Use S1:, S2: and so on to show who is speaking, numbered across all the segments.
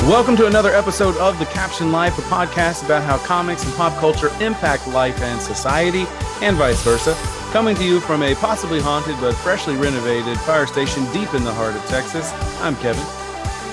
S1: Welcome to another episode of The Caption Life, a podcast about how comics and pop culture impact life and society, and vice versa. Coming to you from a possibly haunted but freshly renovated fire station deep in the heart of Texas, I'm Kevin.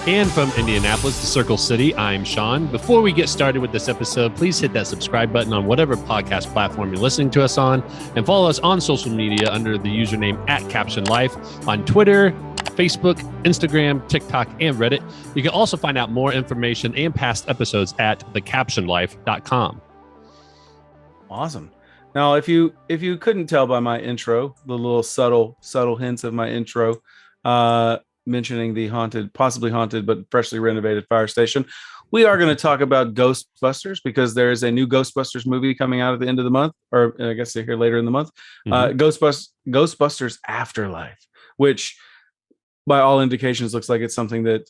S2: And from Indianapolis to Circle City, I'm Sean. Before we get started with this episode, please hit that subscribe button on whatever podcast platform you're listening to us on, and follow us on social media under the username @CaptionLife on Twitter, Facebook, Instagram, TikTok, and Reddit. You can also find out more information and past episodes at thecaptionlife.com.
S1: Awesome. Now, if you couldn't tell by my intro, the little subtle hints of my intro, mentioning the possibly haunted, but freshly renovated fire station, we are going to talk about Ghostbusters because there is a new Ghostbusters movie coming out at the end of the month, or I guess they're here later in the month. Ghostbusters Afterlife, which by all indications looks like it's something that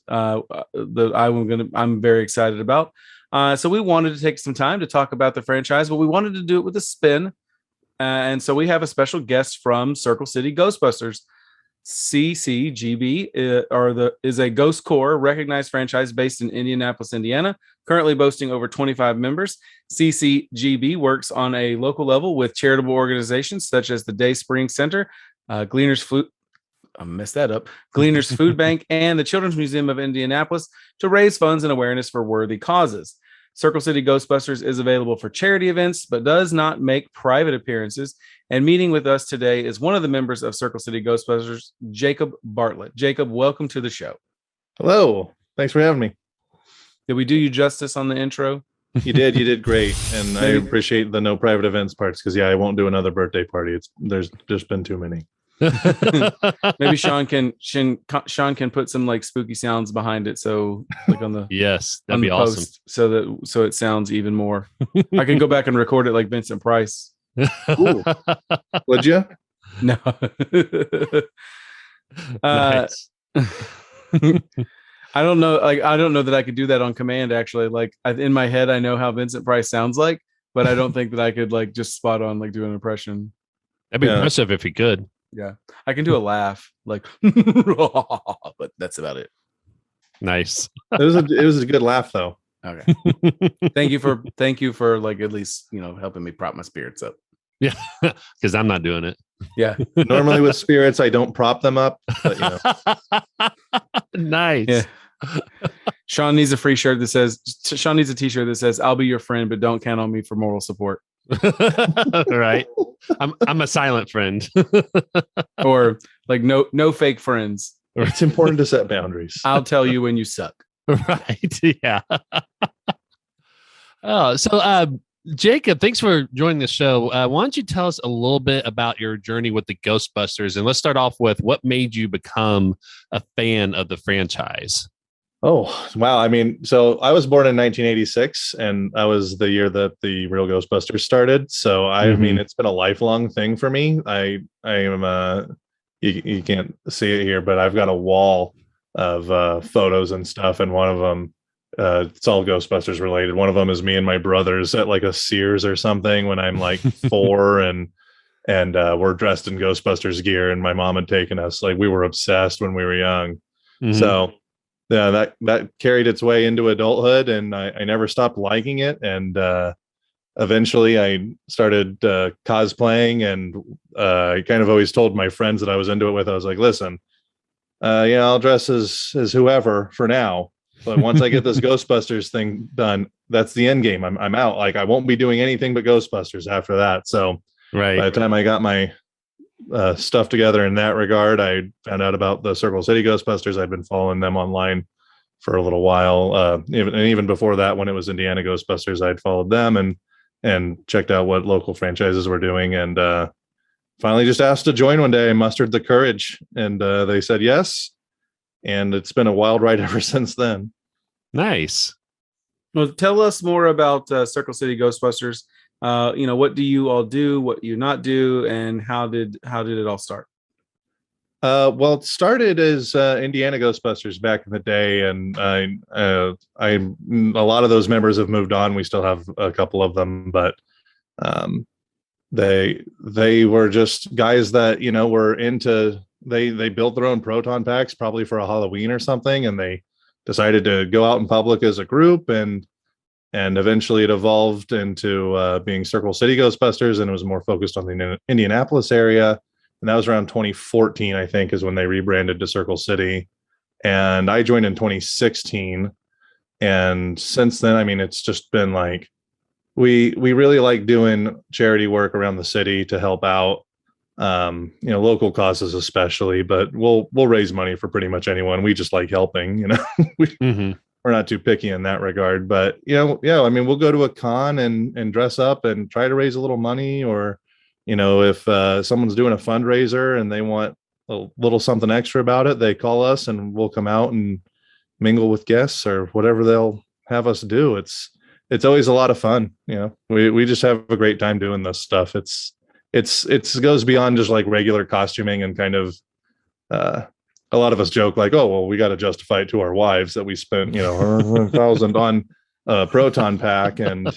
S1: I'm very excited about. So we wanted to take some time to talk about the franchise, but we wanted to do it with a spin. And so we have a special guest from Circle City Ghostbusters. CCGB is a Ghost Corps recognized franchise based in Indianapolis, Indiana, currently boasting over 25 members. CCGB works on a local level with charitable organizations such as the Dayspring Center, Gleaners Food Bank, and the Children's Museum of Indianapolis to raise funds and awareness for worthy causes. Circle City Ghostbusters is available for charity events, but does not make private appearances. And meeting with us today is one of the members of Circle City Ghostbusters, Jacob Bartlett. Jacob, welcome to the show.
S3: Hello. Thanks for having me.
S1: Did we do you justice on the intro?
S3: You did great. And I appreciate the no private events parts because, I won't do another birthday party. There's just been too many.
S1: Maybe Sean can put some like spooky sounds behind it, so like on the
S2: yes, that'd be awesome,
S1: so it sounds even more. I can go back and record it like Vincent Price.
S3: Ooh. Would you?
S1: No.
S2: Nice.
S1: I don't know that I could do that on command, actually. Like in my head I know how Vincent Price sounds like, but I don't think that I could like just spot on like do an impression.
S2: That'd be impressive if he could.
S1: Yeah, I can do a laugh, like, but that's about it.
S2: Nice.
S3: It was a good laugh, though.
S1: Okay. Thank you for like at least helping me prop my spirits up.
S2: Yeah, because I'm not doing it.
S1: Yeah.
S3: Normally with spirits, I don't prop them up. But,
S2: Nice.
S1: Yeah. Sean needs a t-shirt that says "I'll be your friend, but don't count on me for moral support."
S2: Right. I'm a silent friend.
S1: Or like no fake friends.
S3: It's important to set boundaries.
S1: I'll tell you when you suck.
S2: Right. Yeah. So Jacob, thanks for joining the show. Why don't you tell us a little bit about your journey with the Ghostbusters, and let's start off with what made you become a fan of the franchise.
S3: Oh, wow. I mean, so I was born in 1986, and that was the year that the real Ghostbusters started. So, I mean, it's been a lifelong thing for me. I am, you can't see it here, but I've got a wall of photos and stuff. And one of them, it's all Ghostbusters related. One of them is me and my brothers at like a Sears or something when I'm like 4 and we're dressed in Ghostbusters gear. And my mom had taken us, like we were obsessed when we were young. Mm-hmm. So, yeah, that carried its way into adulthood, and I never stopped liking it. And eventually I started cosplaying, and I kind of always told my friends that I was into it with, I was like, listen, I'll dress as whoever for now. But once I get this Ghostbusters thing done, that's the end game. I'm out. Like I won't be doing anything but Ghostbusters after that. So
S2: right.
S3: By the time I got my stuff together in that regard, I found out about the Circle City Ghostbusters. I'd been following them online for a little while. Even before that, when it was Indiana Ghostbusters, I'd followed them and checked out what local franchises were doing. And finally just asked to join one day. I mustered the courage, and they said yes. And it's been a wild ride ever since then.
S2: Nice.
S1: Well, tell us more about Circle City Ghostbusters. What do you all do? What do you not do? And how did it all start?
S3: Well, it started as Indiana Ghostbusters back in the day, and a lot of those members have moved on. We still have a couple of them, but they were just guys that were into. They built their own proton packs, probably for a Halloween or something, and they decided to go out in public as a group, and eventually it evolved into being Circle City Ghostbusters, and it was more focused on the Indianapolis area. And that was around 2014, I think, is when they rebranded to Circle City. And I joined in 2016. And since then, I mean, it's just been like, we really like doing charity work around the city to help out, local causes especially, but we'll raise money for pretty much anyone. We just like helping, we're not too picky in that regard. But I mean, we'll go to a con and dress up and try to raise a little money, or if someone's doing a fundraiser and they want a little something extra about it, they call us and we'll come out and mingle with guests or whatever they'll have us do. It's always a lot of fun. We just have a great time doing this stuff. It goes beyond just like regular costuming, and kind of a lot of us joke like, oh, well, we got to justify it to our wives that we spent, $1,000 on a proton pack. And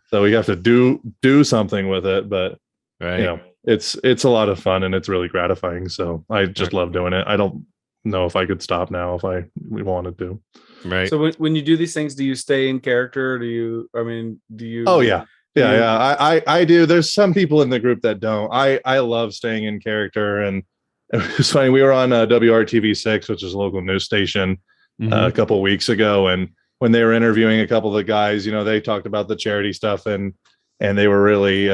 S3: so we have to do something with it. But,
S2: right.
S3: It's a lot of fun, and it's really gratifying. So I just love doing it. I don't know if I could stop now if we wanted to.
S2: Right.
S1: So when you do these things, do you stay in character? Do you?
S3: Oh, yeah. Yeah. I do. There's some people in the group that don't. I love staying in character. And it was funny. We were on WRTV6, which is a local news station, a couple of weeks ago. And when they were interviewing a couple of the guys, they talked about the charity stuff, and they were really,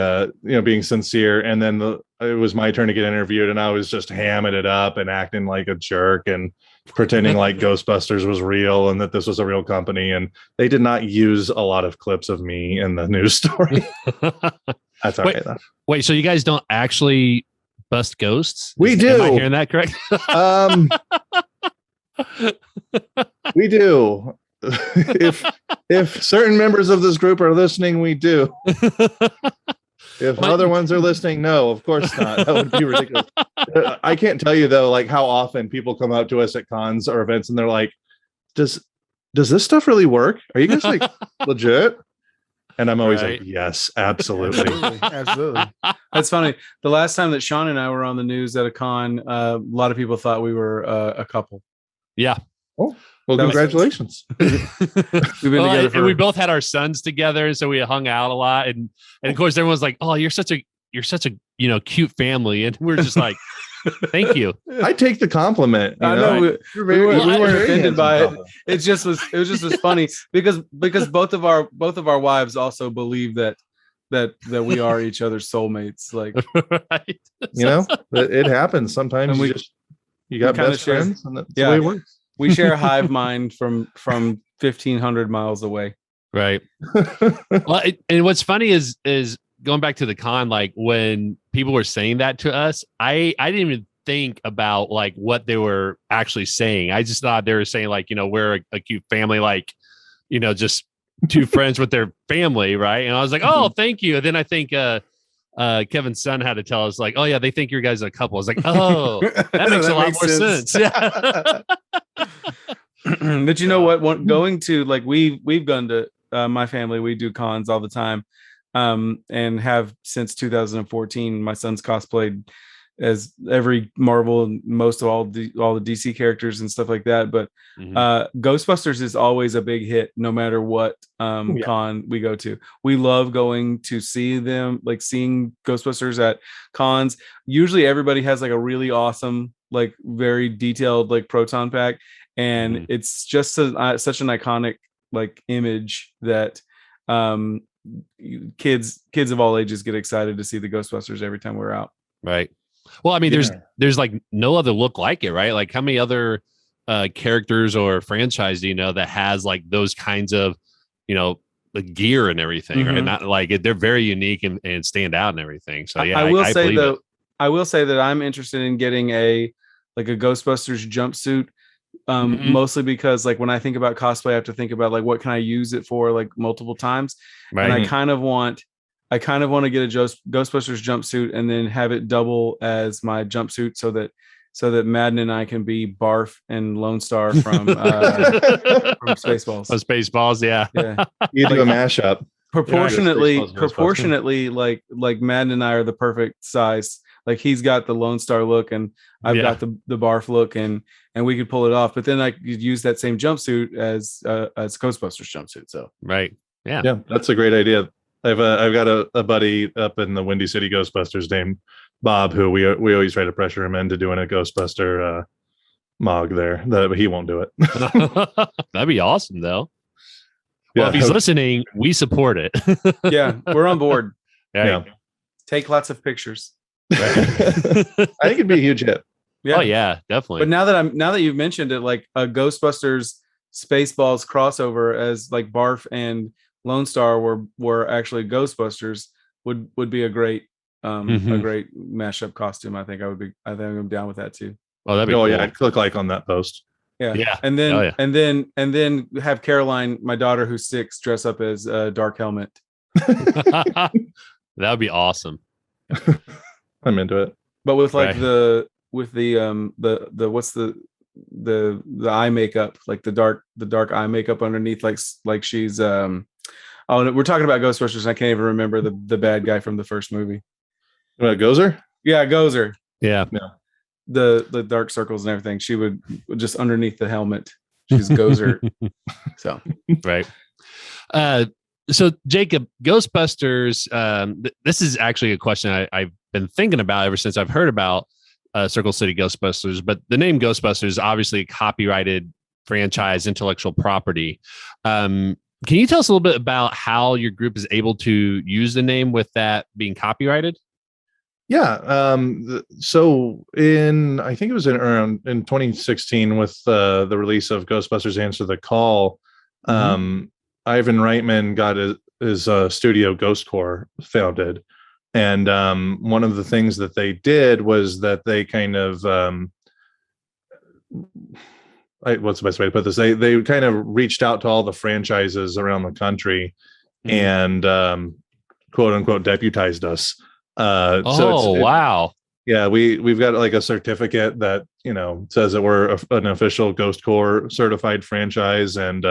S3: being sincere. And then it was my turn to get interviewed, and I was just hamming it up and acting like a jerk and pretending like Ghostbusters was real and that this was a real company. And they did not use a lot of clips of me in the news story. That's all right, though.
S2: Wait, so you guys don't actually bust ghosts?
S3: We do.
S2: Am I hearing that correct?
S3: We do. If certain members of this group are listening, we do. If other ones are listening, no, of course not. That would be ridiculous. I can't tell you though, like how often people come out to us at cons or events and they're like, does this stuff really work? Are you guys like legit? And I'm always like, yes, absolutely.
S1: Absolutely. That's funny. The last time that Sean and I were on the news at a con, a lot of people thought we were a couple.
S2: Yeah.
S3: Oh, well, congratulations.
S1: We've been together
S2: and we both had our sons together, and so we hung out a lot. And of course, everyone's like, "Oh, you're such a cute family," and we're just like, "Thank you."
S3: I take the compliment.
S1: I know we weren't offended by it. It was just funny because both of our wives also believe that we are each other's soulmates. Like,
S2: right.
S3: It happens sometimes. You got best friends, and that's the way it works.
S1: We share a hive mind from 1,500 miles away.
S2: Right. Well, and what's funny is going back to the con, like when people were saying that to us, I didn't even think about like what they were actually saying. I just thought they were saying like, we're a cute family, like, just two friends with their family. Right. And I was like, oh, thank you. And then I think, Kevin's son had to tell us like, oh yeah, they think your guys are a couple. I was like, oh, that makes a lot more sense. Yeah.
S1: But you know what? Going to like we've gone to my family. We do cons all the time, and have since 2014. My son's cosplayed as every Marvel and most of all the DC characters and stuff like that. But Ghostbusters is always a big hit, no matter what con we go to. We love going to see them, like seeing Ghostbusters at cons. Usually everybody has like a really awesome, like very detailed like proton pack, and it's just such an iconic like image that kids of all ages get excited to see the Ghostbusters every time we're out.
S2: Right. Well, I mean, there's like no other look like it, right? Like how many other characters or franchise do you know that has like those kinds of, the gear and everything, right? Not like they're very unique and stand out and everything. So yeah, I will
S1: say that I'm interested in getting a Ghostbusters jumpsuit, mostly because like when I think about cosplay, I have to think about like what can I use it for like multiple times, right. And I kind of want to get a Ghostbusters jumpsuit and then have it double as my jumpsuit so that Madden and I can be Barf and Lone Star from Spaceballs.
S2: Oh, Spaceballs, yeah.
S3: You do a mashup.
S1: Proportionately, like Madden and I are the perfect size. Like he's got the Lone Star look, and I've got the barf look, and we could pull it off. But then I could use that same jumpsuit as Ghostbusters jumpsuit. So
S2: yeah,
S3: that's a great idea. I've got a buddy up in the Windy City Ghostbusters named Bob, who we always try to pressure him into doing a Ghostbuster mog there. But he won't do it.
S2: That'd be awesome though. Well, if he's listening, we support it.
S1: Yeah, we're on board.
S2: Yeah.
S1: Take lots of pictures.
S3: Right. I think it'd be a huge hit.
S2: Yeah. Oh yeah, definitely.
S1: But now that you've mentioned it, like a Ghostbusters Spaceballs crossover as like Barf and Lone Star were actually Ghostbusters would be a great mashup costume. I think I'm down with that too.
S2: Oh, that'd be cool.
S3: Yeah, I'd click like on that post.
S1: Yeah. And then have Caroline, my daughter who's 6, dress up as Dark Helmet.
S2: That would be awesome.
S3: I'm into it.
S1: But with like the what's the eye makeup, like the dark eye makeup underneath, like she's we're talking about Ghostbusters and I can't even remember the bad guy from the first movie.
S3: Gozer?
S1: Yeah, Gozer.
S2: Yeah.
S1: The dark circles and everything. She would just underneath the helmet. She's Gozer. So
S2: right. So Jacob, Ghostbusters. This is actually a question I've been thinking about ever since I've heard about Circle City Ghostbusters. But the name Ghostbusters is obviously a copyrighted franchise, intellectual property. Can you tell us a little bit about how your group is able to use the name with that being copyrighted?
S3: Yeah. So I think it was in 2016 with the release of Ghostbusters Answer the Call. Ivan Reitman got his studio Ghost Corps founded. And one of the things that they did was that they kind of, what's the best way to put this? They kind of reached out to all the franchises around the country and quote unquote deputized us. Wow. Yeah, we've got like a certificate that, says that we're an official Ghost Corps certified franchise. And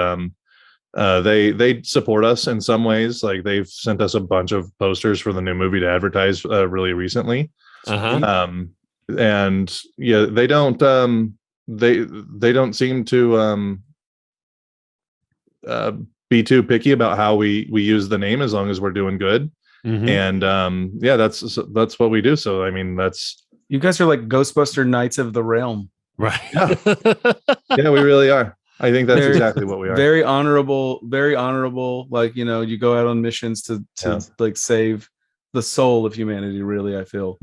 S3: they support us in some ways. Like they've sent us a bunch of posters for the new movie to advertise really recently. And yeah, they don't seem to be too picky about how we use the name as long as we're doing good. And that's what we do. So I mean,
S1: you guys are like Ghostbuster Knights of the Realm,
S2: right?
S3: Yeah, we really are. I think that's exactly what we are.
S1: Very honorable. Like, you go out on missions to like save the soul of humanity. Really, I feel.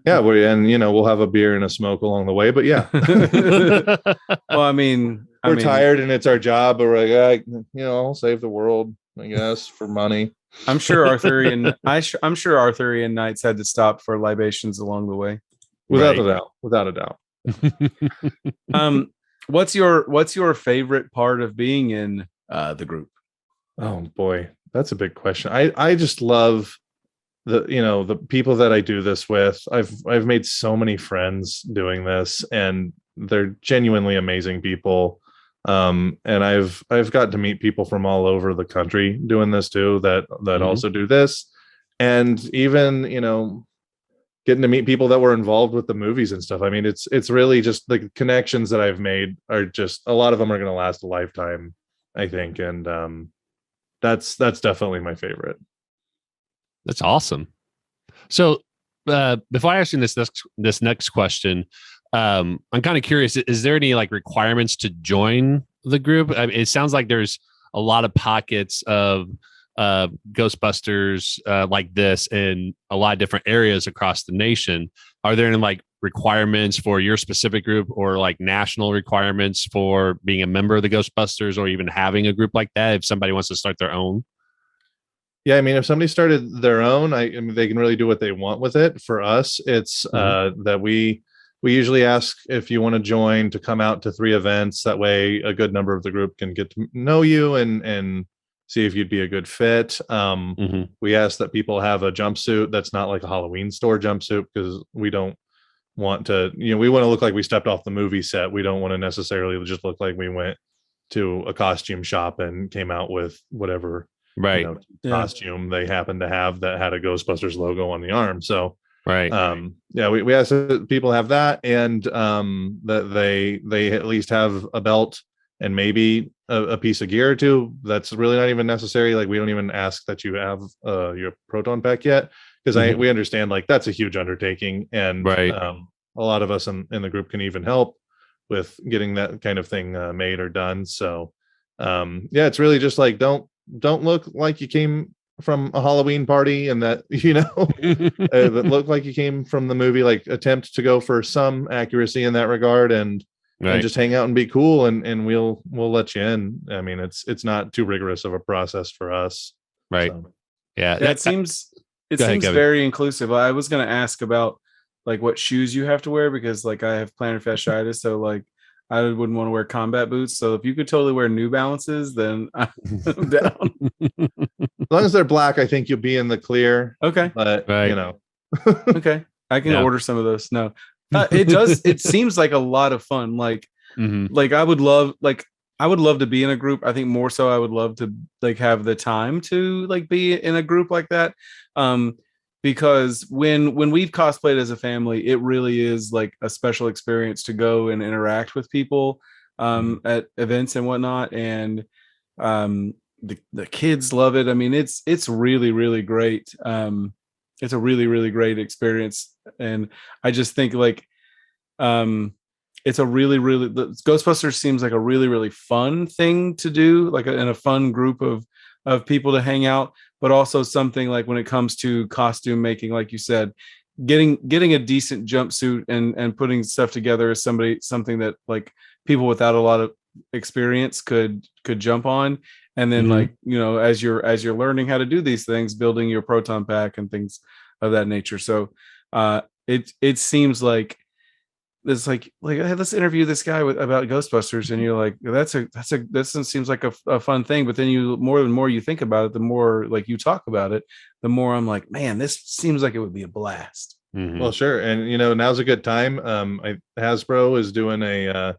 S3: Yeah, we'll have a beer and a smoke along the way. But yeah,
S1: well, I mean,
S3: we're tired and it's our job, but we're like, I'll save the world, I guess, for money.
S1: I'm sure Arthurian knights had to stop for libations along the way.
S3: Without a doubt.
S1: What's your favorite part of being in the group?
S3: Oh boy, that's a big question. I just love the people that I do this with. I've made so many friends doing this, and they're genuinely amazing people. And I've got to meet people from all over the country doing this too, that also do this. And even, getting to meet people that were involved with the movies and stuff. I mean, it's really just the connections that I've made are just, a lot of them are going to last a lifetime, I think. And, that's definitely my favorite.
S2: That's awesome. So, before I ask you this next question, I'm kind of curious, is there any like requirements to join the group? I mean, it sounds like there's a lot of pockets of Ghostbusters like this in a lot of different areas across the nation. Are there any like requirements for your specific group, or like national requirements for being a member of the Ghostbusters, or even having a group like that if somebody wants to start their own?
S3: Yeah, I mean, if somebody started their own, I mean, they can really do what they want with it. For us, it's that we usually ask if you want to join to come out to 3 events. That way a good number of the group can get to know you and see if you'd be a good fit. We ask that people have a jumpsuit that's not like a Halloween store jumpsuit, because we don't want to, we want to look like we stepped off the movie set. We don't want to necessarily just look like we went to a costume shop and came out with whatever costume they happened to have that had a Ghostbusters logo on the arm. So
S2: Right.
S3: Yeah, we ask that people have that, and that they at least have a belt and maybe a piece of gear or two. That's really not even necessary. Like, we don't even ask that you have your proton pack yet, because we understand like that's a huge undertaking, and
S2: Right.
S3: a lot of us in the group can even help with getting that kind of thing made or done. So yeah, it's really just like, don't look like you came from a Halloween party, and that that look like you came from the movie. Like, attempt to go for some accuracy in that regard, and just hang out and be cool, and we'll let you in. I mean, it's not too rigorous of a process for us.
S2: Right.
S3: So.
S2: Yeah.
S1: It seems very inclusive. I was going to ask about like what shoes you have to wear, because like I have plantar fasciitis, so like I wouldn't want to wear combat boots. So if you could totally wear New Balances, then I'm down.
S3: As long as they're black, I think you'll be in the clear.
S1: Okay.
S3: But
S1: Okay. I can order some of those. No, it seems like a lot of fun. Like, like I would love to be in a group. I think more so I would love to like have the time to like be in a group like that. Because when we've cosplayed as a family, it really is like a special experience to go and interact with people at events and whatnot. And the kids love it. I mean, it's really, really great. It's a really, really great experience. And I just think like it's a really, really, the Ghostbusters seems like a really, really fun thing to do, like in a fun group of people to hang out, but also something like when it comes to costume making, like you said, getting a decent jumpsuit and putting stuff together is something that like people without a lot of experience could jump on. And then like, as you're learning how to do these things, building your proton pack and things of that nature. So it seems like it's like hey, let's interview this guy about Ghostbusters, and you're like, this seems like a fun thing. But then the more you think about it, the more like you talk about it, the more I'm like, man, this seems like it would be a blast.
S3: Well, sure. And now's a good time. Hasbro is doing a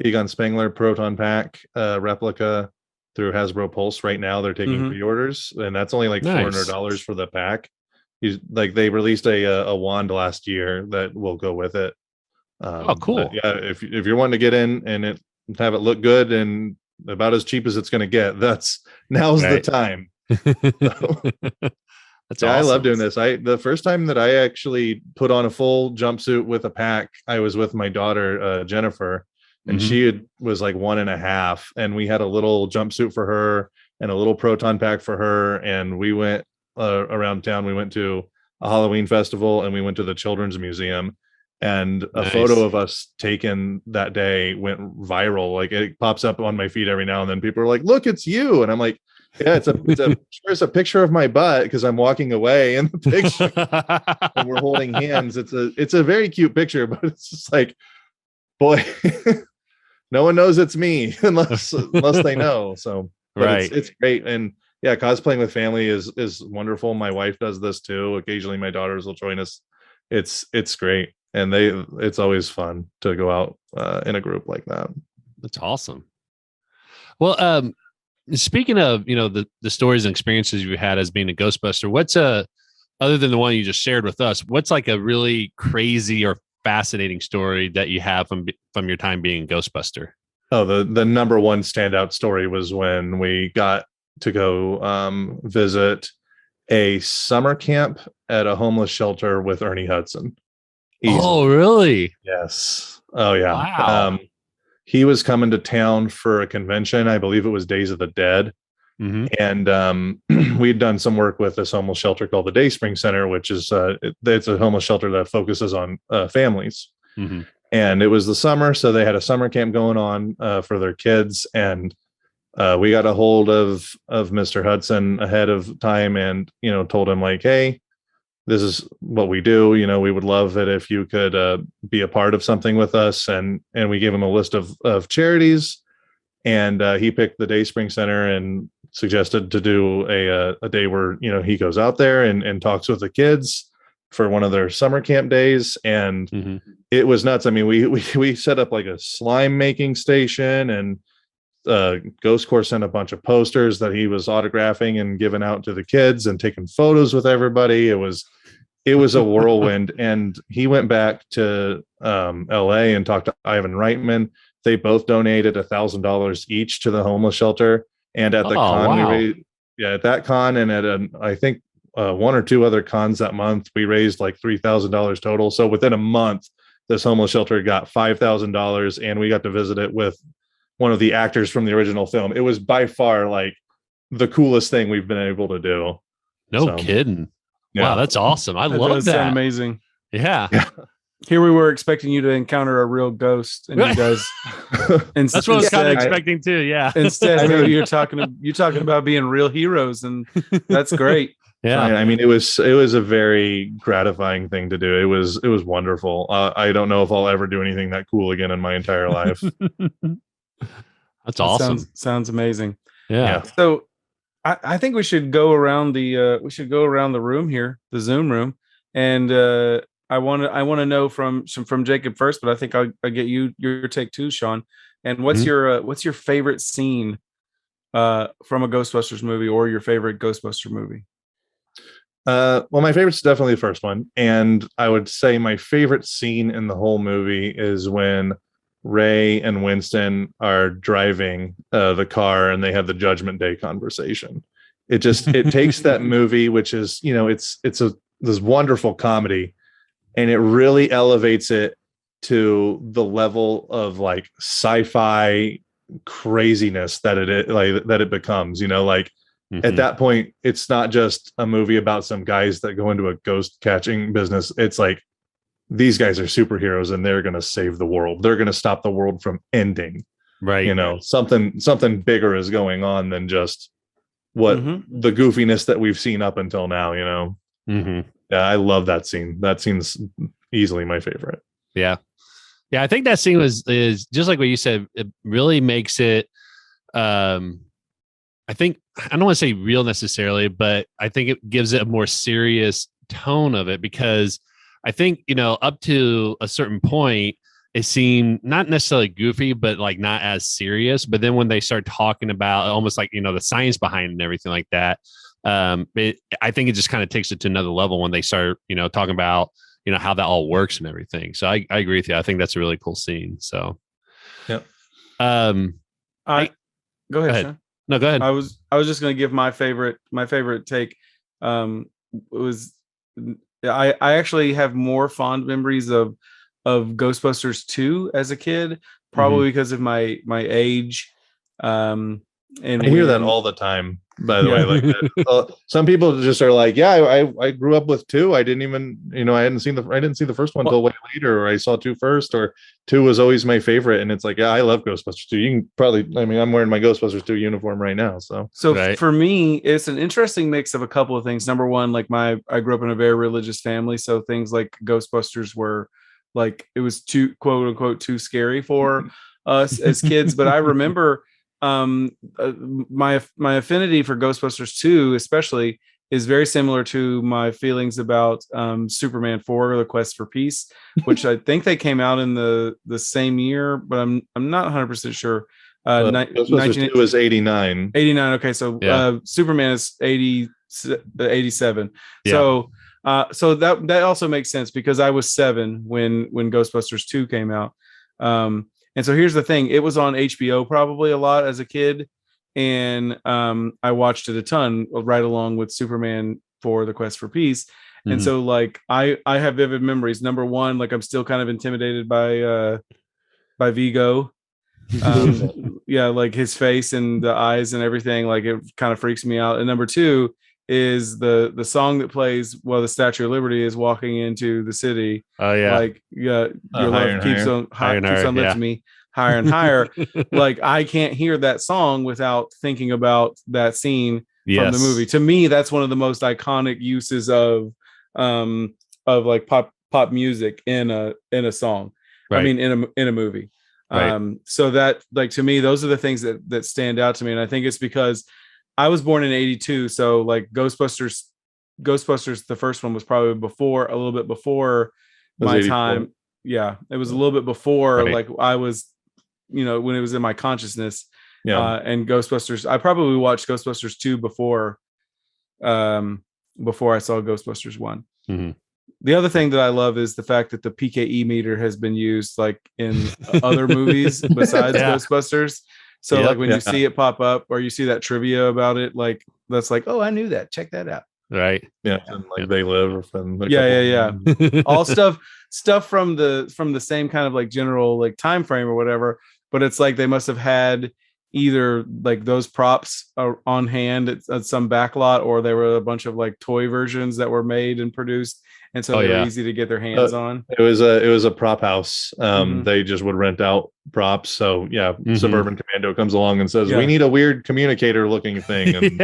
S3: Egon Spengler proton pack replica through Hasbro Pulse right now. They're taking pre-orders, and that's only like $400 for the pack. They released a wand last year that will go with it.
S2: Cool.
S3: Yeah, if you're wanting to get in and have it look good and about as cheap as it's going to get, now's the time. That's awesome. I love doing this. The first time that I actually put on a full jumpsuit with a pack, I was with my daughter Jennifer, and she was like 1.5, and we had a little jumpsuit for her and a little proton pack for her, and we went around town. We went to a Halloween festival, and we went to the Children's Museum. And a photo of us taken that day went viral. Like, it pops up on my feed every now and then. People are like, "Look, it's you!" And I'm like, "Yeah, it's a picture of my butt because I'm walking away in the picture, and we're holding hands." It's a very cute picture, but it's just like, boy, no one knows it's me unless they know. So, it's great. And yeah, cosplaying with family is wonderful. My wife does this too. Occasionally, my daughters will join us. It's great. And it's always fun to go out in a group like that.
S2: That's awesome. Well, speaking of, the stories and experiences you had as being a Ghostbuster, what's other than the one you just shared with us, what's like a really crazy or fascinating story that you have from your time being a Ghostbuster?
S3: Oh, the number one standout story was when we got to go visit a summer camp at a homeless shelter with Ernie Hudson. Easily.
S2: Oh, really?
S3: Yes. Oh, yeah.
S2: Wow.
S3: He was coming to town for a convention. I believe it was Days of the Dead. And we'd done some work with this homeless shelter called the Dayspring Center, which is it's a homeless shelter that focuses on families. And it was the summer, so they had a summer camp going on for their kids. And we got a hold of Mr. Hudson ahead of time, and told him like, "Hey, this is what we do. We would love it if you could be a part of something with us." And we gave him a list of charities, and he picked the Dayspring Center and suggested to do a day where he goes out there and talks with the kids for one of their summer camp days. And it was nuts. I mean, we set up like a slime making station, and Ghost Corps sent a bunch of posters that he was autographing and giving out to the kids and taking photos with everybody. It was it was a whirlwind. And he went back to LA and talked to Ivan Reitman. They both donated $1,000 each to the homeless shelter. And at the con, we raised, at that con and at I think one or two other cons that month, we raised like $3,000 total. So within a month, this homeless shelter got $5,000, and we got to visit it with one of the actors from the original film. It was by far like the coolest thing we've been able to do.
S2: No kidding.
S3: Yeah.
S2: Wow, that's awesome. I love that.
S1: Sound amazing.
S2: Yeah.
S1: Here we were expecting you to encounter a real ghost, and you guys.
S2: That's what I was kind of expecting too. Yeah.
S1: Instead, you're talking about being real heroes, and that's great.
S2: Yeah.
S3: I mean, it was a very gratifying thing to do. It was wonderful. I don't know if I'll ever do anything that cool again in my entire life.
S2: That's awesome.
S1: Sounds amazing.
S2: Yeah.
S1: So I think we should go around the room here, the Zoom room, and I want to know from Jacob first, but I think I'll get your take too, Sean. And what's your favorite scene from a Ghostbusters movie, or your favorite Ghostbuster movie?
S3: Well, my favorite's definitely the first one, and I would say my favorite scene in the whole movie is when Ray and Winston are driving the car and they have the Judgment Day conversation. It takes that movie, which is, it's this wonderful comedy, and it really elevates it to the level of like sci-fi craziness that it becomes, At that point, it's not just a movie about some guys that go into a ghost catching business. It's like, these guys are superheroes and they're going to save the world. They're going to stop the world from ending.
S2: Right.
S3: Something bigger is going on than just what the goofiness that we've seen up until now, Yeah, I love that scene. That scene's easily my favorite.
S2: Yeah. Yeah. I think that scene is just like what you said. It really makes it, I think, I don't want to say real necessarily, but I think it gives it a more serious tone of it, because I think, up to a certain point, it seemed not necessarily goofy, but like not as serious. But then when they start talking about almost like, the science behind it and everything like that, I think it just kind of takes it to another level when they start, talking about, how that all works and everything. So I agree with you. I think that's a really cool scene. So,
S3: yeah.
S1: Go ahead, Sean.
S2: No, go ahead.
S1: I was just going to give my favorite take. I actually have more fond memories of Ghostbusters 2 as a kid, probably because of my age. And
S3: I hear that all the time, by the way. Like some people just are like, yeah, I grew up with 2. I didn't even, I didn't see the first one until way later, or I saw 2 first, or 2 was always my favorite. And it's like, yeah, I love Ghostbusters 2. You can probably, I'm wearing my Ghostbusters 2 uniform right now. So
S1: right. For me, it's an interesting mix of a couple of things. Number one, like I grew up in a very religious family. So things like Ghostbusters were like, it was too, quote unquote, too scary for us as kids. But I remember my affinity for Ghostbusters 2 especially is very similar to my feelings about Superman 4, The Quest for Peace, which I think they came out in the same year, but I'm not 100% sure.
S3: Ghostbusters 2 was 89.
S1: Okay, so Superman is 87.
S2: Yeah.
S1: So that also makes sense, because I was 7 when Ghostbusters 2 came out. And so here's the thing. It was on HBO probably a lot as a kid. And I watched it a ton right along with Superman 4, The Quest for Peace. And so like I have vivid memories. Number one, like I'm still kind of intimidated by Vigo. Yeah, like his face and the eyes and everything, like it kind of freaks me out. And number two is the song that plays while the Statue of Liberty is walking into the city.
S2: Oh yeah,
S1: like your love keeps on lifting me higher and higher. Like I can't hear that song without thinking about that scene from the movie. To me, that's one of the most iconic uses of like pop music in a song. Right. I mean in a movie. Right. So that, like, to me, those are the things that stand out to me. And I think it's because I was born in 82. So like Ghostbusters, the first one was probably a little bit before my 84. Time. Yeah. It was a little bit before, like I was, when it was in my consciousness. Yeah. And Ghostbusters, I probably watched Ghostbusters 2 before I saw Ghostbusters 1.
S2: Mm-hmm.
S1: The other thing that I love is the fact that the PKE meter has been used like in other movies besides Ghostbusters. So like when you see it pop up or you see that trivia about it, like that's like, oh, I knew that. Check that out.
S2: Right.
S3: Yeah. And like They Live. And
S1: Yeah. All stuff from the same kind of like general like time frame or whatever. But it's like they must have had either like those props on hand at some backlot, or there were a bunch of like toy versions that were made and produced, and so they were easy to get their hands on.
S3: It was a prop house. They just would rent out props. So Suburban Commando comes along and says, we need a weird communicator looking thing, and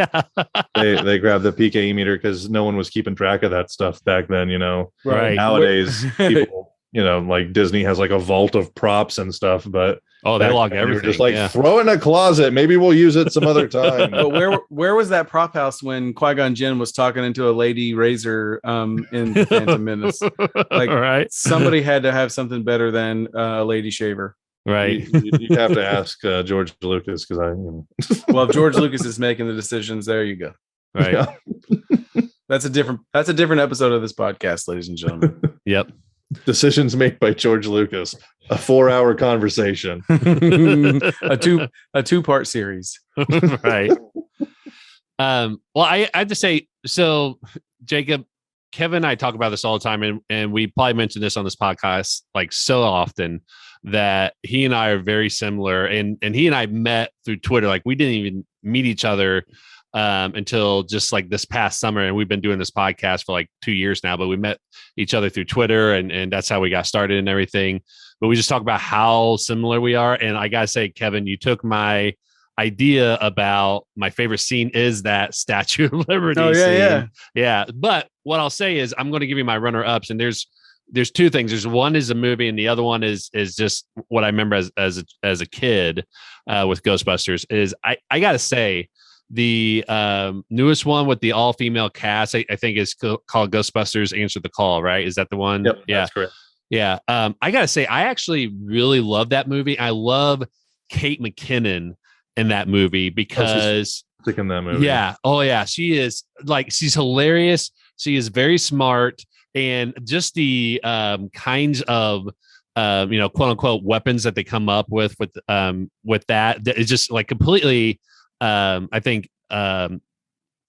S3: they grab the PKE meter because no one was keeping track of that stuff back then.
S2: Right.
S3: Nowadays people like Disney has like a vault of props and stuff, but
S2: they log everything.
S3: Just like throw it in a closet. Maybe we'll use it some other time.
S1: But where was that prop house when Qui-Gon Jinn was talking into a lady razor in Phantom Menace? Like somebody had to have something better than a lady shaver.
S2: Right.
S3: You have to ask George Lucas because
S1: well, if George Lucas is making the decisions, there you go.
S2: Right.
S1: Yeah. That's a different episode of this podcast, ladies and gentlemen.
S2: Yep.
S3: Decisions made by George Lucas. A 4-hour conversation.
S1: a two-part series.
S2: Right. Well, I have to say, so Jacob, Kevin and I talk about this all the time, and we probably mentioned this on this podcast like so often, that he and I are very similar, and he and I met through Twitter. Like we didn't even meet each other until just like this past summer, and we've been doing this podcast for like 2 years now, but we met each other through Twitter, and that's how we got started and everything. But we just talk about how similar we are. And I gotta say, Kevin, you took my idea about my favorite scene is that Statue of Liberty scene. Yeah. But what I'll say is I'm going to give you my runner-ups, and there's two things. There's one is a movie, and the other one is just what I remember as a kid with Ghostbusters. Is I gotta say, the newest one with the all-female cast, I think is called Ghostbusters Answer the Call, right? Is that the one?
S3: Yep, that's correct.
S2: Yeah. I gotta say, I actually really love that movie. I love Kate McKinnon in that movie because
S3: in that movie.
S2: Yeah. Oh yeah. She's hilarious. She is very smart, and just the kinds of quote unquote weapons that they come up with that is just like completely I think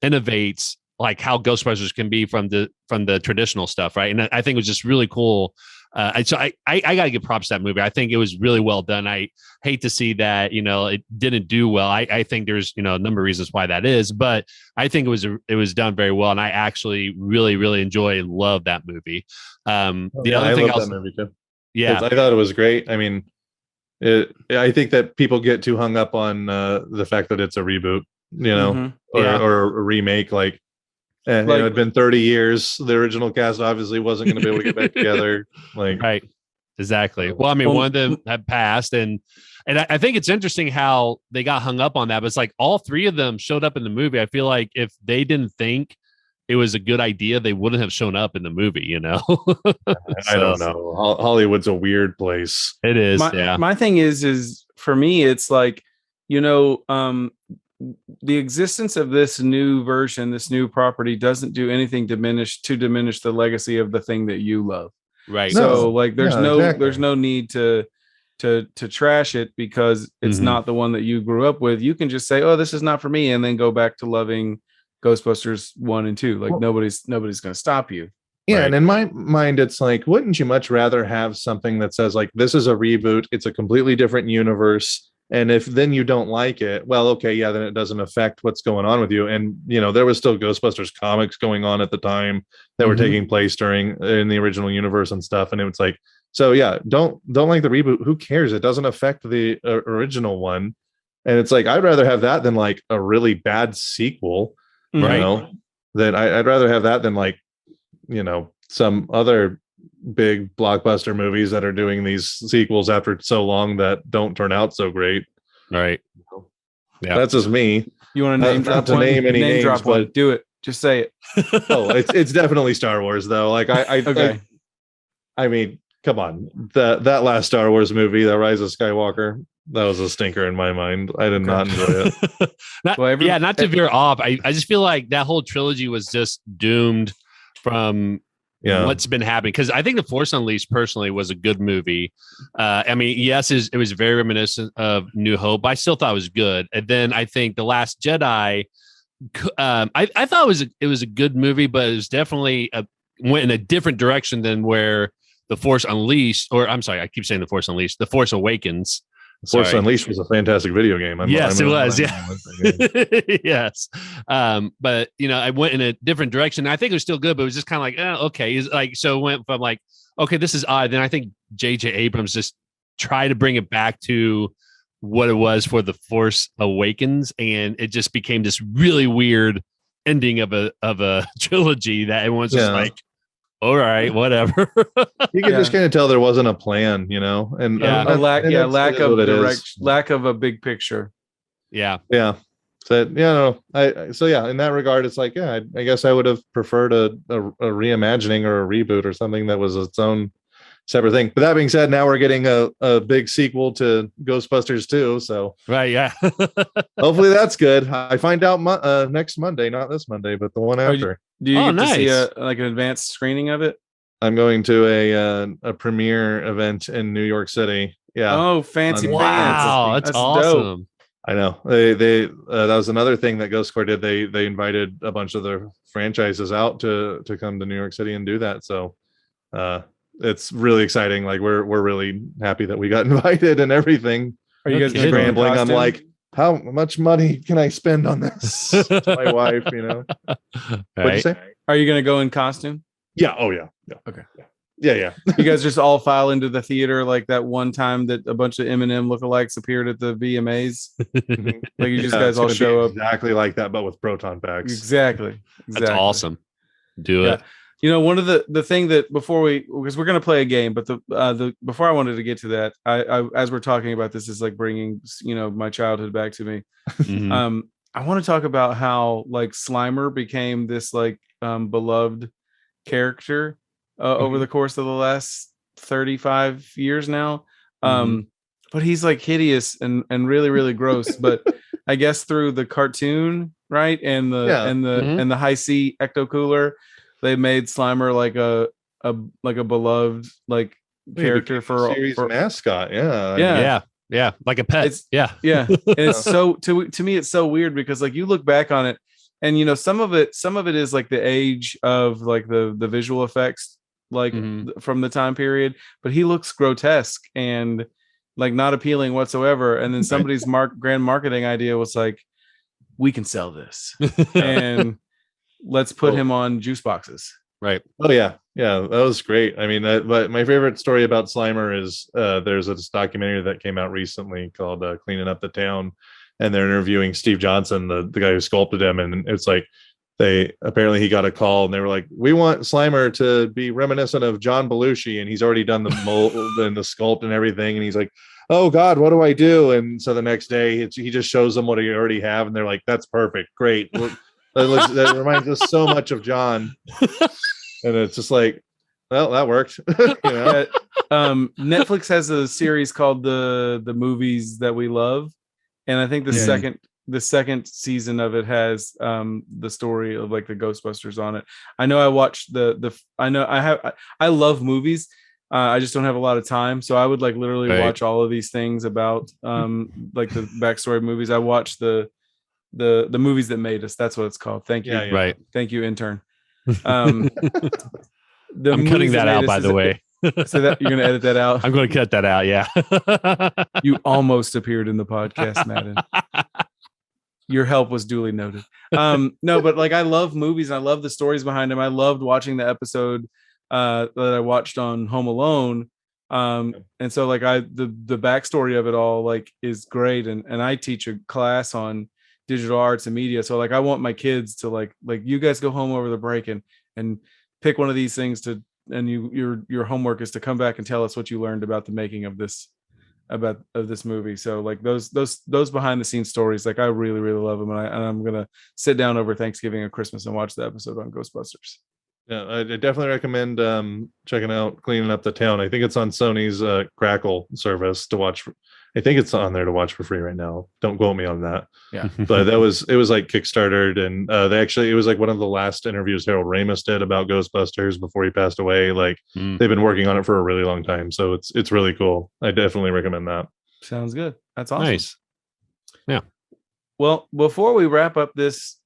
S2: innovates like how Ghostbusters can be from the traditional stuff, right? And I think it was just really cool. So I gotta give props to that movie. I think it was really well done. I hate to see that it didn't do well. I think there's a number of reasons why that is, but I think it was done very well, and I actually really really enjoy and love that movie. The other thing,
S3: that movie too.
S2: Yeah,
S3: I thought it was great. I mean, I think that people get too hung up on the fact that it's a reboot, or a remake. Like, it had been 30 years. The original cast obviously wasn't going to be able to get back together. Like,
S2: right, exactly. Well, I mean, one of them had passed, and I think it's interesting how they got hung up on that. But it's like all three of them showed up in the movie. I feel like if they didn't think it was a good idea, they wouldn't have shown up in the movie.
S3: I don't know. Hollywood's a weird place.
S2: It is.
S1: My thing is for me, it's like, the existence of this new version, this new property doesn't do anything to diminish the legacy of the thing that you love.
S2: Right.
S1: So like there's no need to trash it because it's not the one that you grew up with. You can just say, oh, this is not for me, and then go back to loving Ghostbusters 1 and 2. Like nobody's going to stop you.
S3: Yeah.
S2: Right.
S3: And in my mind, it's like, wouldn't you much rather have something that says like, this is a reboot, it's a completely different universe. And if then you don't like it, well, okay, yeah, then it doesn't affect what's going on with you. And, there was still Ghostbusters comics going on at the time that were taking place in the original universe and stuff. And it was like, so yeah, don't like the reboot. Who cares? It doesn't affect the original one. And it's like, I'd rather have that than like a really bad sequel, that I'd rather have that than like, some other big blockbuster movies that are doing these sequels after so long that don't turn out so great.
S2: Right. Yeah.
S3: That's just me.
S1: You want to name any names, drop one. Do it. Just say it.
S3: It's definitely Star Wars though. Like okay. I mean, come on. That last Star Wars movie, The Rise of Skywalker, that was a stinker in my mind. I did not enjoy it.
S2: Not to veer off. I just feel like that whole trilogy was just doomed from what's been happening, because I think The Force Unleashed personally was a good movie. I mean, yes, it was very reminiscent of New Hope, but I still thought it was good. And then I think The Last Jedi, I thought it was a good movie, but it was definitely went in a different direction than where The Force Unleashed, or I'm sorry, I keep saying The Force Unleashed, The Force Awakens.
S3: Force Unleashed was a fantastic video game.
S2: Yes, it was. Yeah. Yes. But I went in a different direction. I think it was still good, but it was just kind of like, okay. It's like, so it went from like, okay, this is odd. Then I think J.J. Abrams just tried to bring it back to what it was for The Force Awakens, and it just became this really weird ending of a trilogy that everyone's just like, all right, whatever.
S3: You can just kind of tell there wasn't a plan, and
S1: lack of direction, lack of a big picture.
S2: Yeah.
S3: So in that regard, it's like, I guess I would have preferred a reimagining or a reboot or something that was its own separate thing. But that being said, now we're getting a big sequel to Ghostbusters 2. So
S2: right, yeah.
S3: Hopefully that's good. I find out next Monday, not this Monday, but the one after.
S1: Do you get to see an advanced screening of it?
S3: I'm going to a premiere event in New York City. Yeah.
S1: Oh, fancy!
S2: Wow, that's awesome. Dope.
S3: I know. They that was another thing that Ghost Corps did. They invited a bunch of their franchises out to come to New York City and do that. So it's really exciting. Like we're really happy that we got invited and everything.
S1: Are you guys
S3: scrambling? I'm like, how much money can I spend on this? To my wife, What'd you say?
S1: Are you going to go in costume?
S3: Yeah. Oh, yeah.
S1: Okay.
S3: Yeah.
S1: You guys just all file into the theater like that one time that a bunch of Eminem lookalikes appeared at the VMAs. Like you just guys all show up
S3: exactly like that, but with proton packs.
S1: Exactly.
S2: That's awesome. Do it.
S1: One of the thing that because we're going to play a game, but the before I wanted to get to that, I as we're talking about this is like bringing my childhood back to me.
S2: Mm-hmm.
S1: I want to talk about how like Slimer became this like beloved character over the course of the last 35 years now. But he's like hideous and really really gross. But I guess through the cartoon, right, and the high C ecto cooler, they made Slimer like a beloved like character for
S3: series mascot.
S2: Yeah, like a pet.
S1: And it's so to me it's so weird because like you look back on it and some of it is like the age of like the visual effects like from the time period, but he looks grotesque and like not appealing whatsoever. And then somebody's grand marketing idea was like, we can sell this and let's put him on juice boxes.
S2: Right.
S3: Oh yeah, that was great. I mean, but my favorite story about Slimer is there's this documentary that came out recently called "Cleaning Up the Town," and they're interviewing Steve Johnson, the guy who sculpted him, and it's like he got a call and they were like, we want Slimer to be reminiscent of John Belushi, and he's already done the mold and the sculpt and everything, and he's like, oh God, what do I do? And so the next day he just shows them what he already have, and they're like, that's perfect, great. That reminds us so much of John. And it's just like, well, that worked.
S1: Netflix has a series called the Movies That We Love, and I think the second season of it has the story of like the Ghostbusters on it. I know I watched I love movies. I just don't have a lot of time, so I would like literally watch all of these things about like the backstory of movies. I watched the movies that made us. That's what it's called. Thank you.
S2: Right.
S1: Thank you, intern.
S2: I'm cutting that out, by the way.
S1: So that you're gonna edit that out.
S2: I'm going to cut that out. Yeah.
S1: You almost appeared in the podcast, Madden. Your help was duly noted. No, but like I love movies and I love the stories behind them. I loved watching the episode that I watched on Home Alone. And so like the backstory of it all like is great. And I teach a class on digital arts and media. So like I want my kids to like you guys go home over the break and pick one of these things and your homework is to come back and tell us what you learned about the making of this movie. So like those behind the scenes stories, like I really really love them, and I'm gonna sit down over Thanksgiving or Christmas and watch the episode on Ghostbusters.
S3: Yeah, I definitely recommend checking out Cleaning Up the Town. I think it's on Sony's Crackle service to watch I think it's on there to watch for free right now. Don't quote me on that.
S1: Yeah.
S3: But it was like Kickstarted, and it was like one of the last interviews Harold Ramis did about Ghostbusters before he passed away. Like they've been working on it for a really long time, so it's really cool. I definitely recommend that.
S1: Sounds good. That's awesome.
S2: Nice. Yeah.
S1: Well, before we wrap up this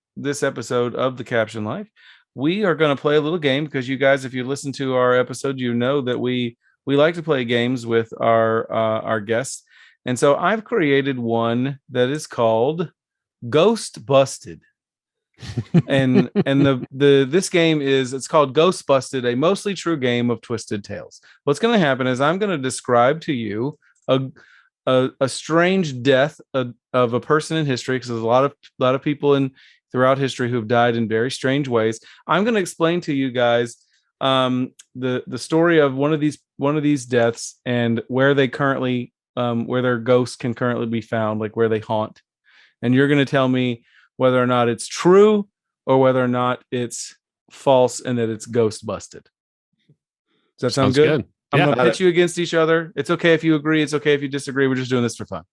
S1: episode of The Caption Life, we are going to play a little game, because you guys, if you listen to our episode, you know that we like to play games with our guests. And so I've created one that is called Ghost Busted. and this game it's called Ghost Busted, a mostly true game of twisted tales. What's going to happen is I'm going to describe to you a strange death of a person in history, because there's a lot of people throughout history who have died in very strange ways. I'm going to explain to you guys the story of one of these deaths, and where they currently where their ghosts can currently be found, like where they haunt. And you're going to tell me whether or not it's true or whether or not it's false and that it's ghost busted. Does that sound good? I'm going to pit you against each other. It's okay if you agree. It's okay if you disagree. We're just doing this for fun.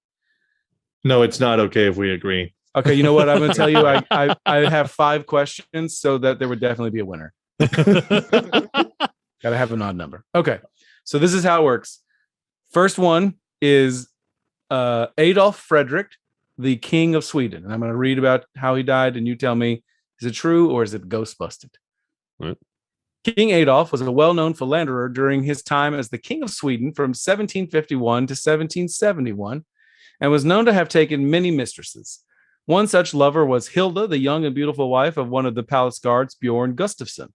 S3: No, it's not okay if we agree.
S1: Okay, you know what? I'm going to tell you, I have 5 questions so that there would definitely be a winner. Got to have an odd number. Okay, so this is how it works. First one is Adolf Fredrik, the King of Sweden. And I'm going to read about how he died, and you tell me, is it true or is it ghost busted?
S2: Right.
S1: King Adolf was a well-known philanderer during his time as the King of Sweden from 1751 to 1771, and was known to have taken many mistresses. One such lover was Hilda, the young and beautiful wife of one of the palace guards, Bjorn Gustafsson.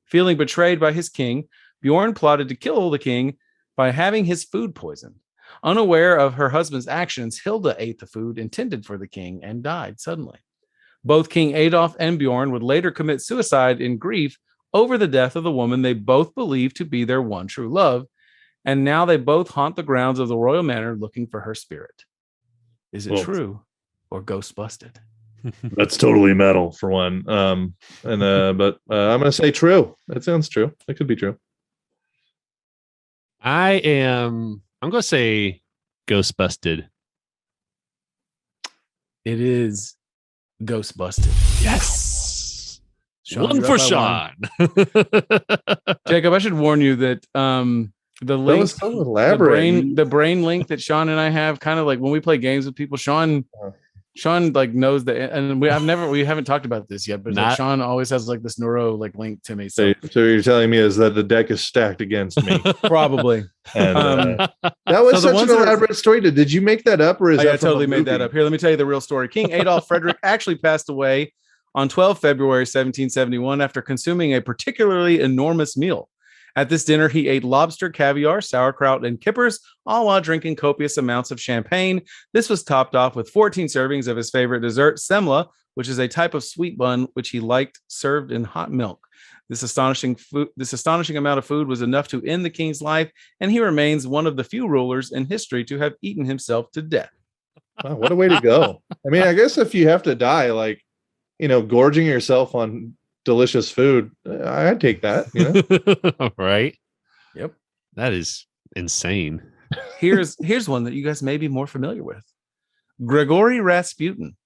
S1: Feeling betrayed by his king, Bjorn plotted to kill the king by having his food poisoned. Unaware of her husband's actions, Hilda ate the food intended for the king and died suddenly. Both King Adolf and Bjorn would later commit suicide in grief over the death of the woman they both believed to be their one true love, and now they both haunt the grounds of the royal manor looking for her spirit. Is it true or ghost busted?
S3: That's totally metal for one. But I'm going to say true. That sounds true. That could be true.
S2: I'm going to say ghost busted.
S1: It is ghost busted.
S2: Yes.
S1: Sean,
S2: one for Sean.
S1: Jacob, I should warn you that the link,
S3: was so elaborate.
S1: the brain link that Sean and I have, kind of like when we play games with people, Sean like knows that, and we haven't talked about this yet, but like Sean always has like this neuro like link to me. So
S3: you're telling me is that the deck is stacked against me?
S1: Probably.
S3: And, that was such an elaborate story. Did you make that up, or is that
S1: I totally made that up? Here, let me tell you the real story. King Adolf Fredrik actually passed away on 12 February 1771 after consuming a particularly enormous meal. At this dinner, he ate lobster, caviar, sauerkraut, and kippers, all while drinking copious amounts of champagne. This was topped off with 14 servings of his favorite dessert, semla, which is a type of sweet bun which he liked served in hot milk. This astonishing amount of food was enough to end the king's life, and he remains one of the few rulers in history to have eaten himself to death.
S3: Wow, what a way to go. I mean, I guess if you have to die, like, gorging yourself on delicious food, I'd take that,
S2: Right?
S1: Yep.
S2: That is insane.
S1: Here's one that you guys may be more familiar with. Grigory Rasputin.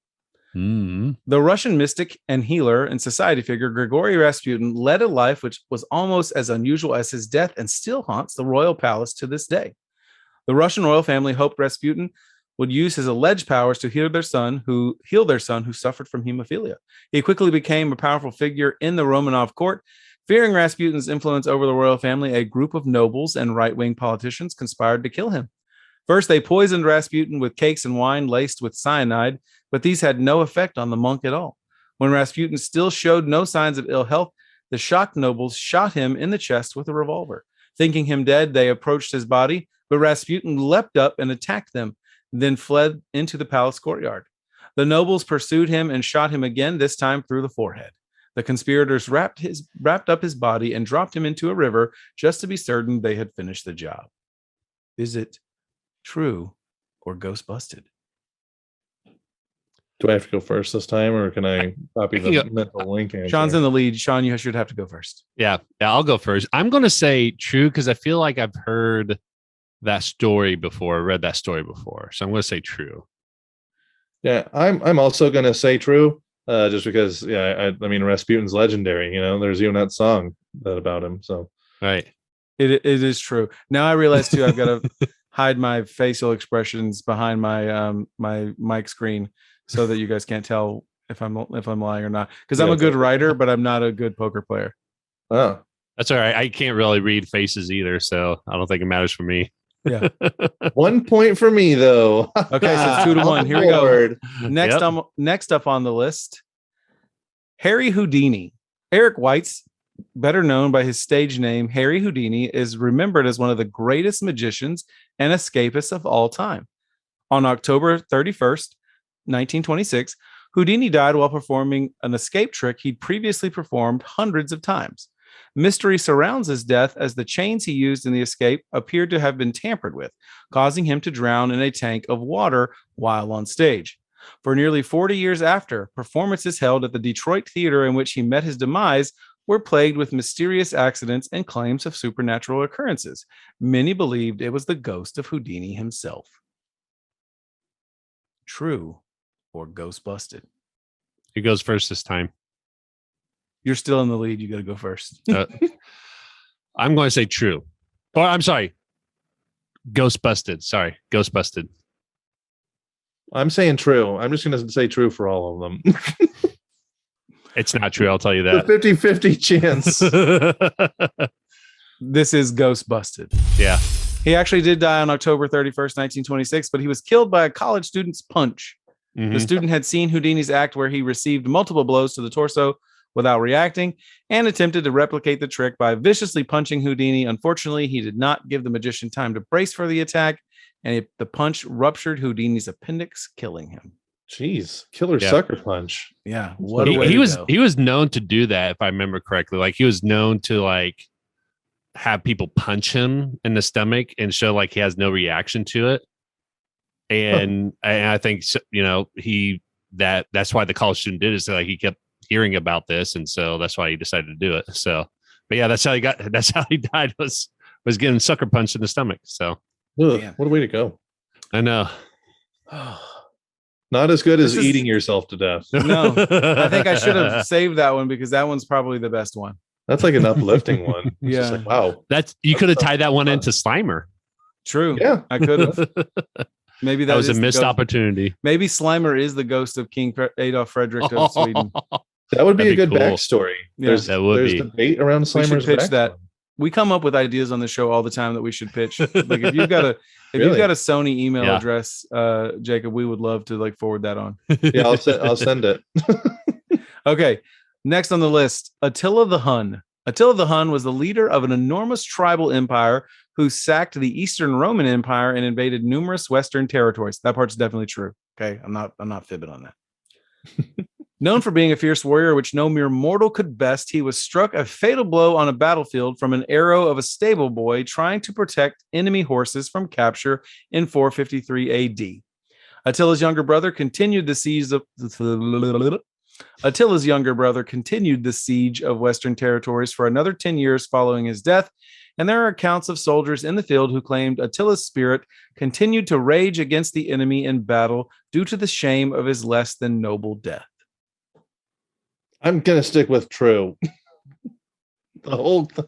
S1: The Russian mystic and healer and society figure Grigory Rasputin led a life which was almost as unusual as his death and still haunts the royal palace to this day. The Russian royal family hoped Rasputin would use his alleged powers to heal their son who suffered from hemophilia. He quickly became a powerful figure in the Romanov court. Fearing Rasputin's influence over the royal family, a group of nobles and right-wing politicians conspired to kill him. First, they poisoned Rasputin with cakes and wine laced with cyanide, but these had no effect on the monk at all. When Rasputin still showed no signs of ill health, the shocked nobles shot him in the chest with a revolver. Thinking him dead, they approached his body, but Rasputin leapt up and attacked them, then fled into the palace courtyard. The nobles pursued him and shot him again, this time through the forehead. The conspirators wrapped up his body and dropped him into a river just to be certain they had finished the job. Is it true or ghost busted?
S3: Do I have to go first this time, or can I copy the mental link answer?
S1: Sean's in the lead. Sean, you should have to go first.
S2: Yeah, I'll go first. I'm going to say true because I feel like I've heard that story before, read that story before. So I'm going to say true.
S3: Yeah, I'm also gonna say true, just because. Yeah, I mean Rasputin's legendary. There's even that song about him. So
S2: Right.
S1: It is true. Now I realize too, I've got to hide my facial expressions behind my my mic screen so that you guys can't tell if I'm lying or not. Because I'm a good writer, but I'm not a good poker player.
S3: Oh,
S2: That's all right. I can't really read faces either, so I don't think it matters for me.
S1: Yeah.
S3: 1 point for me though.
S1: Okay, so it's 2-1. Here we go. Next up on the list, Harry Houdini. Eric Weitz, better known by his stage name Harry Houdini, is remembered as one of the greatest magicians and escapists of all time. On October 31st, 1926, Houdini died while performing an escape trick he'd previously performed hundreds of times. Mystery surrounds his death as the chains he used in the escape appeared to have been tampered with, causing him to drown in a tank of water while on stage. For nearly 40 years after, performances held at the Detroit theater in which he met his demise were plagued with mysterious accidents and claims of supernatural occurrences. Many believed it was the ghost of Houdini himself. True or ghost busted?
S2: Who goes first this time?
S1: You're still in the lead. You got to go first.
S2: I'm going to say true. Or I'm sorry. Ghost busted. Sorry. Ghost busted.
S3: I'm saying true. I'm just going to say true for all of them.
S2: It's not true. I'll tell you that.
S3: The 50-50 chance.
S1: This is ghost busted.
S2: Yeah.
S1: He actually did die on October 31st, 1926, but he was killed by a college student's punch. Mm-hmm. The student had seen Houdini's act where he received multiple blows to the torso without reacting and attempted to replicate the trick by viciously punching Houdini. Unfortunately, he did not give the magician time to brace for the attack, and the punch ruptured Houdini's appendix, killing him.
S3: Jeez, killer sucker punch.
S1: Yeah,
S2: what he was known to do that, if I remember correctly. Like he was known to like have people punch him in the stomach and show like he has no reaction to it. And I think that's why the college student did it. So like he kept hearing about this, and so that's why he decided to do it. So, but yeah, that's how he died was getting sucker punched in the stomach. So,
S3: what a way to go!
S2: I know.
S3: Not as good as eating yourself to death.
S1: No, I think I should have saved that one because that one's probably the best one.
S3: That's like an uplifting one. It's
S1: yeah,
S3: just like, wow.
S2: You could have tied that one into Slimer.
S1: True.
S3: Yeah,
S1: I could have. Maybe
S2: that was a missed opportunity.
S1: Maybe Slimer is the ghost of King Adolf Frederick of Sweden.
S3: That would be a good backstory.
S1: Yeah.
S3: There's debate around Slimer's
S1: pitch that. We come up with ideas on the show all the time that we should pitch. Like if you've got a Sony email address, Jacob, we would love to like forward that on.
S3: Yeah, I'll send it.
S1: Okay. Next on the list, Attila the Hun. Attila the Hun was the leader of an enormous tribal empire who sacked the Eastern Roman Empire and invaded numerous Western territories. That part's definitely true. Okay. I'm not fibbing on that. Known for being a fierce warrior, which no mere mortal could best, he was struck a fatal blow on a battlefield from an arrow of a stable boy trying to protect enemy horses from capture in 453 AD. Attila's younger brother continued the siege of Western territories for another 10 years following his death, and there are accounts of soldiers in the field who claimed Attila's spirit continued to rage against the enemy in battle due to the shame of his less than noble death.
S3: I'm gonna stick with true. The whole thing.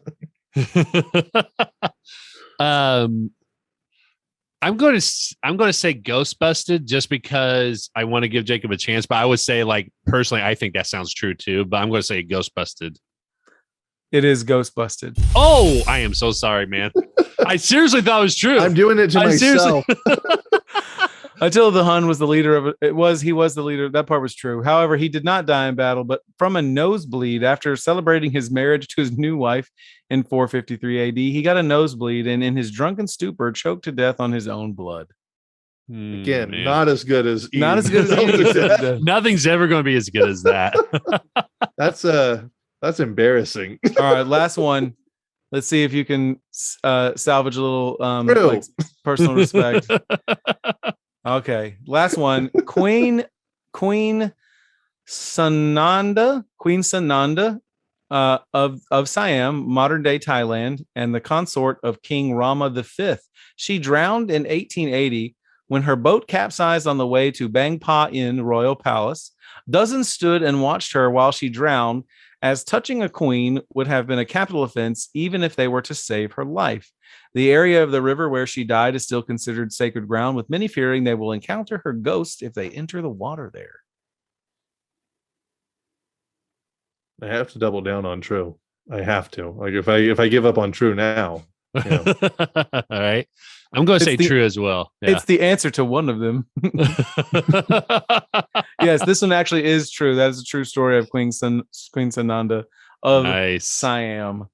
S2: I'm going to say ghost busted just because I want to give Jacob a chance, but I would say like personally, I think that sounds true too, but I'm going to say ghost busted.
S1: It is ghost busted.
S2: Oh, I am so sorry, man. I seriously thought it was true.
S3: I'm doing it to myself.
S1: Attila the Hun was the leader of it. He was the leader. That part was true. However, he did not die in battle, but from a nosebleed after celebrating his marriage to his new wife in 453 AD. He got a nosebleed and in his drunken stupor choked to death on his own blood.
S3: Again, not as good as eating.
S1: Not as good as
S2: Nothing's ever going to be as good as that.
S3: That's embarrassing.
S1: All right, last one. Let's see if you can salvage a little like personal respect. Okay, last one. Queen Sananda of Siam, modern day Thailand, and the consort of King Rama V. She drowned in 1880 when her boat capsized on the way to Bang Pa Inn Royal Palace. Dozens stood and watched her while she drowned, as touching a queen would have been a capital offense even if they were to save her life. The area of the river where she died is still considered sacred ground, with many fearing they will encounter her ghost if they enter the water there.
S3: I have to double down on true. I have to. Like if I give up on true now.
S2: All right. I'm going to say true as well. Yeah.
S1: It's the answer to one of them. Yes, this one actually is true. That is a true story of Queen Sananda of Siam.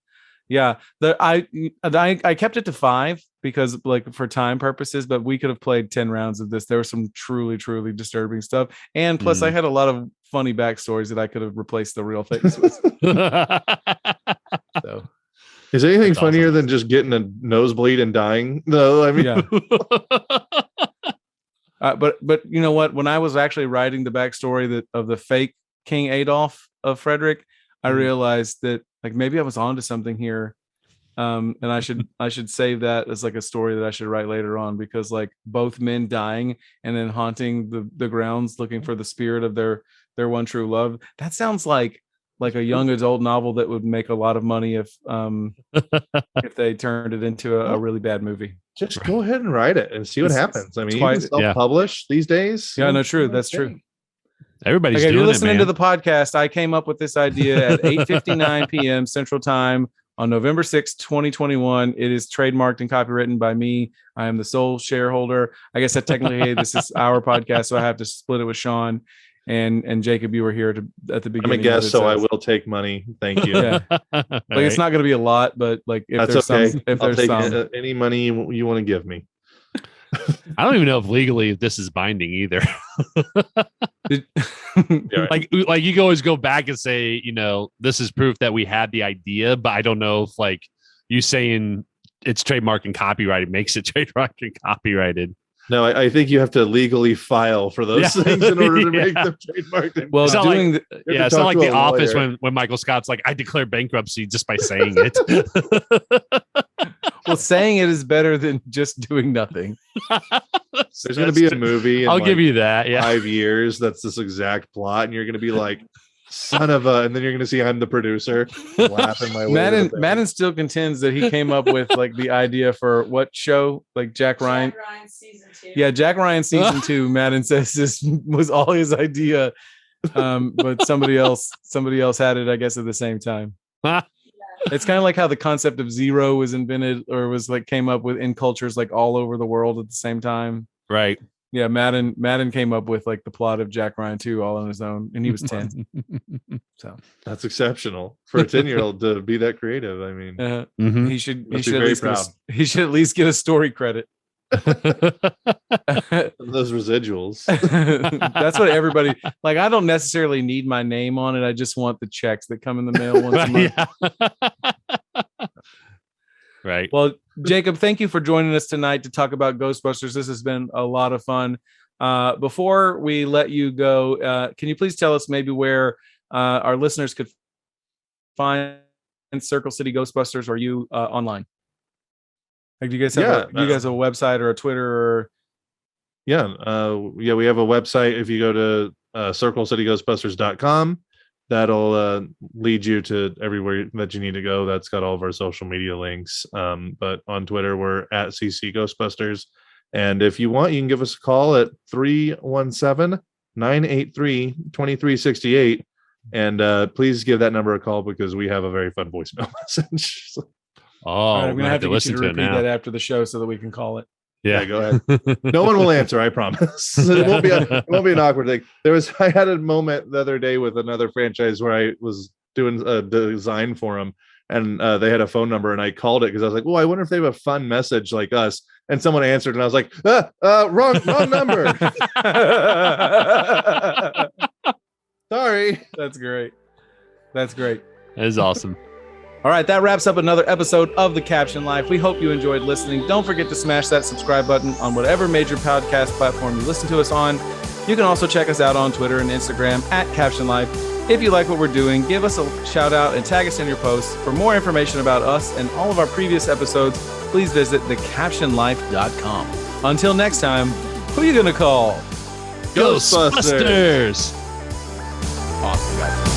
S1: Yeah, I kept it to 5 because like for time purposes, but we could have played 10 rounds of this. There was some truly disturbing stuff, and plus I had a lot of funny backstories that I could have replaced the real things with. So.
S3: Is anything funnier than just getting a nosebleed and dying? No, I mean,
S1: yeah. But you know what? When I was actually writing the backstory of the fake King Adolf of Frederick, I realized that like maybe I was onto something here, and I should save that as like a story that I should write later on, because like both men dying and then haunting the grounds looking for the spirit of their one true love. That sounds like a young adult novel that would make a lot of money if they turned it into a really bad movie.
S3: Just go ahead and write it and see what happens. I mean, you can self-publish these days.
S1: Yeah, no, true. That's true.
S2: Everybody's
S1: doing it. If you're listening to
S2: the
S1: the podcast, I came up with this idea at 8:59 p.m. Central Time on November 6th, 2021. It is trademarked and copywritten by me. I am the sole shareholder. I guess that technically this is our podcast, so I have to split it with Sean. And Jacob, you were here at the beginning.
S3: I'm a guest, so I will take money. Thank you.
S1: Yeah. Like it's not going to be a lot, but like if
S3: that's
S1: there's okay.
S3: I'll take any money you want to give me.
S2: I don't even know if legally this is binding either. Like you can always go back and say, you know, this is proof that we had the idea, but I don't know if like you saying it's trademarked and copyrighted makes it trademarked and copyrighted.
S3: No, I think you have to legally file for those things in order to make them trademarked.
S1: Well,
S2: it's not like The Office when Michael Scott's like, I declare bankruptcy just by saying it.
S1: Well, saying it is better than just doing nothing.
S3: There's going to be a movie.
S2: I'll give you that. Yeah,
S3: 5 years. That's this exact plot, and you're going to be like, son of a, and then you're going to see I'm the producer. Laughing my way.
S1: Madden still contends that he came up with like the idea for what show, like Jack Ryan season 2. Yeah, Jack Ryan season 2. Madden says this was all his idea, but somebody else had it, I guess, at the same time. It's kind of like how the concept of zero was invented or was like came up with in cultures like all over the world at the same time.
S2: Right.
S1: Yeah, Madden came up with like the plot of Jack Ryan 2 all on his own, and he was 10. So
S3: that's exceptional for a 10-year-old to be that creative. I mean,
S1: he should at least get a story credit.
S3: Those residuals.
S1: That's what everybody like. I don't necessarily need my name on it. I just want the checks that come in the mail once a month.
S2: Right.
S1: Well, Jacob, thank you for joining us tonight to talk about Ghostbusters. This has been a lot of fun. Before we let you go, can you please tell us maybe where our listeners could find Circle City Ghostbusters or you online? Like, do you guys have a website or a Twitter? Or...
S3: Yeah, we have a website. If you go to circlecityghostbusters.com, that'll lead you to everywhere that you need to go. That's got all of our social media links. But on Twitter, we're at CC Ghostbusters. And if you want, you can give us a call at 317-983-2368. And please give that number a call because we have a very fun voicemail message.
S2: Oh,
S1: right, I'm gonna have to listen to repeat that after the show so that we can call it.
S3: Yeah, go ahead. No one will answer, I promise. It won't be an awkward thing. I had a moment the other day with another franchise where I was doing a design for them, and they had a phone number, and I called it because I was like, "Oh, I wonder if they have a fun message like us." And someone answered, and I was like, "Wrong number." Sorry.
S1: That's great. That
S2: is awesome.
S1: All right, that wraps up another episode of The Caption Life. We hope you enjoyed listening. Don't forget to smash that subscribe button on whatever major podcast platform you listen to us on. You can also check us out on Twitter and Instagram at Caption Life. If you like what we're doing, give us a shout out and tag us in your posts. For more information about us and all of our previous episodes, please visit thecaptionlife.com. Until next time, who are you going to call?
S2: Ghostbusters!
S1: Awesome, guys.